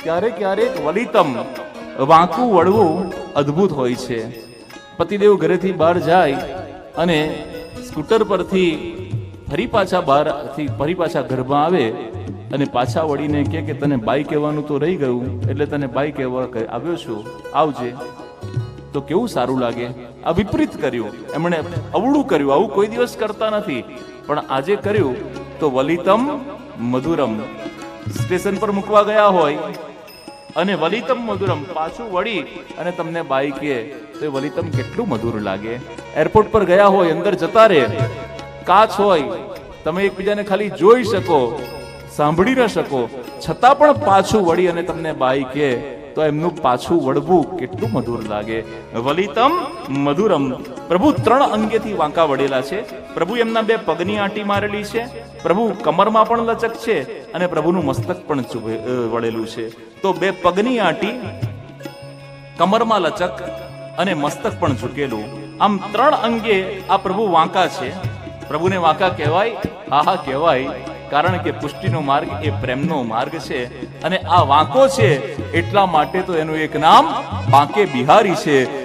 ક્યારેક ક્યારેક વલિતમ વાંકું વળવું અદ્ભુત હોય છે. પતિદેવ ઘરેથી બહાર જાય અને સ્કૂટર પરથી ફરી પાછા ઘરમાં આવે અને પાછા વળીને કે તને બાઈ કહેવાનું તો રહી ગયું, એટલે તને બાઈ કહેવા આવ્યો છું, આવજે. તો કેવું સારું લાગે. આ વિપરીત કર્યું એમણે, અવળું કર્યું. આવું કોઈ દિવસ કરતા નથી, પણ આજે કર્યું. તો વલિતમ મધુરમ, સ્ટેશન પર મૂકવા ગયા હોય અને વલિતમ મધુરમ પાછું વળી અને તમને બાઈ કે તો એ વલિતમ કેટલું મધુર લાગે. એરપોર્ટ પર ગયા હોય, અંદર જતા રહે, કાચ હોય, તમે એકબીજાને ખાલી જોઈ શકો, સાંભળી ન શકો, છતાં પણ પાછું વળી અને તમને બાઈ કે તો એમનું પાછું વળવું કેટલું મધુર લાગે. વલિતમ મધુરમ. પ્રભુ 3 અંગેથી વાંકા વળેલા છે. પ્રભુ એમના 2 પગની આંટી મારેલી છે, પ્રભુ કમરમાં પણ લચક છે અને પ્રભુનું મસ્તક પણ વળેલું છે. તો 2 પગની આંટી, કમરમાં લચક અને મસ્તક પણ ઝૂકેલું, આમ 3 અંગે આ પ્રભુ વાંકા છે. પ્રભુને વાંકા કહેવાય, હા કહેવાય, કારણ કે પુષ્ટિનો માર્ગ એ પ્રેમનો માર્ગ છે અને આ વાંકો છે એટલા માટે તો એનું એક નામ બાંકે બિહારી છે.